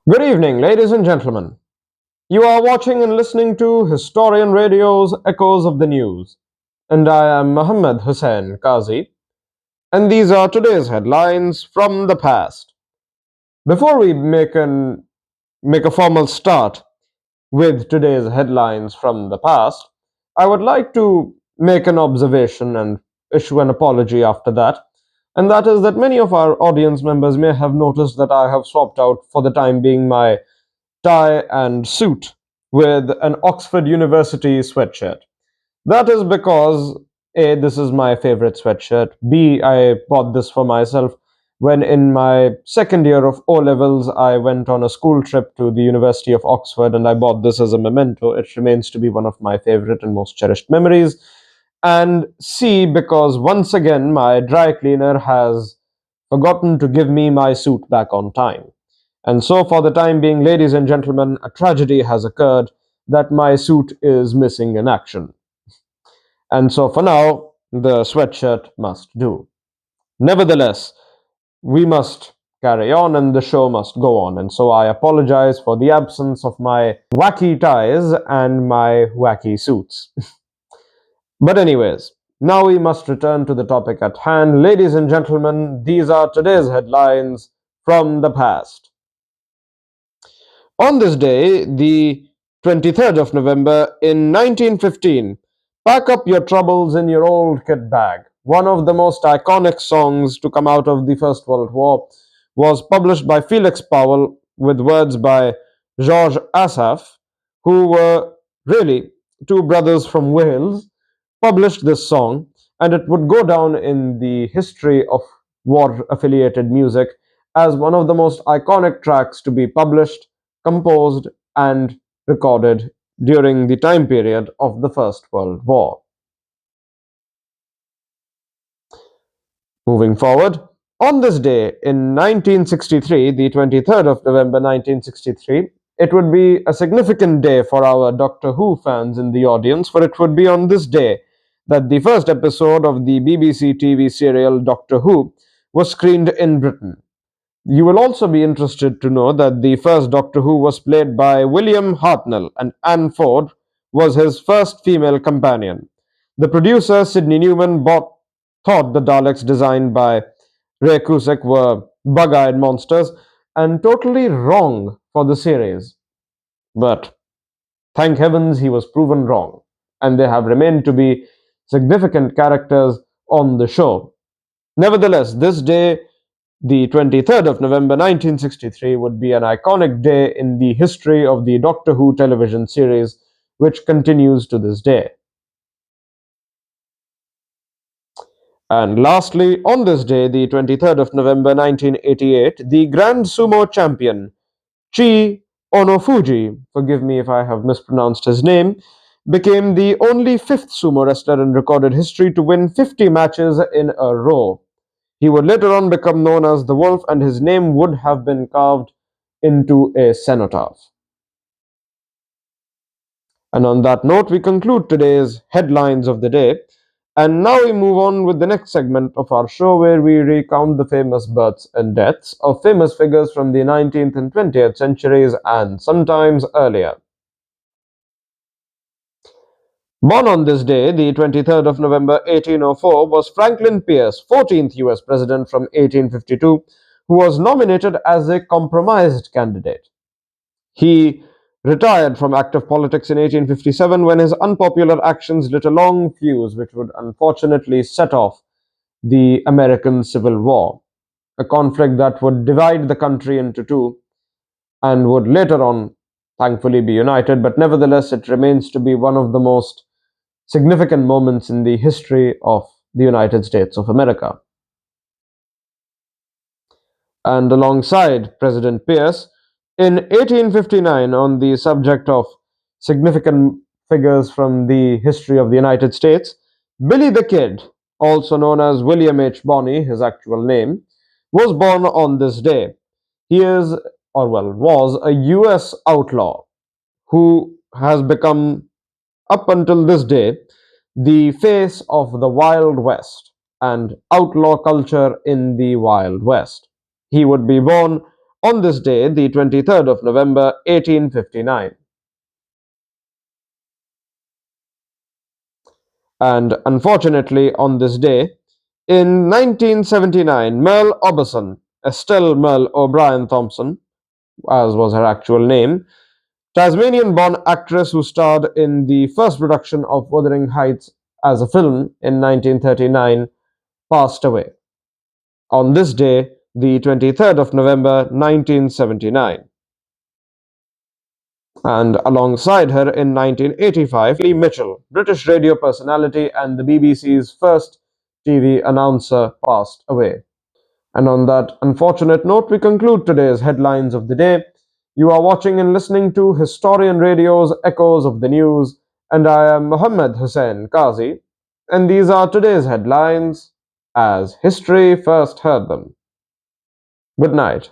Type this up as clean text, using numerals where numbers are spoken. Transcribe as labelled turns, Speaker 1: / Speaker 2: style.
Speaker 1: Good evening, ladies and gentlemen. You are watching and listening to Historian Radio's Echoes of the News, and I am Muhammad Hussain Qazi, and these are today's headlines from the past. Before we make a formal start with today's headlines from the past, I would like to make an observation and issue an apology after that, and that is that many of our audience members may have noticed that I have swapped out for the time being my tie and suit with an Oxford University sweatshirt. That is because A, this is my favorite sweatshirt. B, I bought this for myself when in my second year of O levels I went on a school trip to the University of Oxford and I bought this as a memento. It remains to be one of my favorite and most cherished memories. And C, because once again my dry cleaner has forgotten to give me my suit back on time. And so, for the time being, ladies and gentlemen, a tragedy has occurred that my suit is missing in action. And so, for now, the sweatshirt must do. Nevertheless, we must carry on and the show must go on. And so, I apologize for the absence of my wacky ties and my wacky suits. But, anyways, now we must return to the topic at hand. Ladies and gentlemen, these are today's headlines from the past. On this day, the 23rd of November in 1915, Pack Up Your Troubles in Your Old Kit Bag, one of the most iconic songs to come out of the First World War, was published by Felix Powell with words by George Asaph, who were really two brothers from Wales, published this song, and it would go down in the history of war affiliated music as one of the most iconic tracks to be published, composed, and recorded during the time period of the First World War. Moving forward, on this day in 1963, the 23rd of November 1963, it would be a significant day for our Doctor Who fans in the audience, for it would be on this day that the first episode of the BBC TV serial Doctor Who was screened in Britain. You will also be interested to know that the first Doctor Who was played by William Hartnell, and Anne Ford was his first female companion. The producer, Sidney Newman, thought the Daleks designed by Ray Cusick were bug eyed monsters and totally wrong for the series. But thank heavens he was proven wrong, and they have remained to be significant characters on the show. Nevertheless, this day, the 23rd of November 1963, would be an iconic day in the history of the Doctor Who television series, which continues to this day. And lastly, on this day, the 23rd of November 1988, the Grand Sumo champion, Chi Onofuji, forgive me if I have mispronounced his name, became the only fifth sumo wrestler in recorded history to win 50 matches in a row. He would later on become known as the Wolf, and his name would have been carved into a cenotaph. And on that note, we conclude today's headlines of the day. And now we move on with the next segment of our show, where we recount the famous births and deaths of famous figures from the 19th and 20th centuries and sometimes earlier. Born on this day, the 23rd of November 1804, was Franklin Pierce, 14th US President from 1852, who was nominated as a compromised candidate. He retired from active politics in 1857 when his unpopular actions lit a long fuse which would unfortunately set off the American Civil War, a conflict that would divide the country into two and would later on thankfully be united, but nevertheless it remains to be one of the most significant moments in the history of the United States of America. And alongside President Pierce, in 1859, on the subject of significant figures from the history of the United States, Billy the Kid, also known as William H. Bonney, his actual name, was born on this day. He is, or well, was a US outlaw who has become, up until this day, the face of the Wild West and outlaw culture in the Wild West. He would be born on this day, the 23rd of November 1859. And unfortunately, on this day, in 1979, Merle Oberson, Estelle Merle O'Brien Thompson, as was her actual name, Tasmanian born actress who starred in the first production of Wuthering Heights as a film in 1939, passed away on this day, the 23rd of November 1979. And alongside her in 1985, Lee Mitchell, British radio personality and the BBC's first TV announcer, passed away. And on that unfortunate note, we conclude today's headlines of the day. You are watching and listening to Historian Radio's Echoes of the News, and I am Mohammed Hussain Qazi, and these are today's headlines as history first heard them. Good night.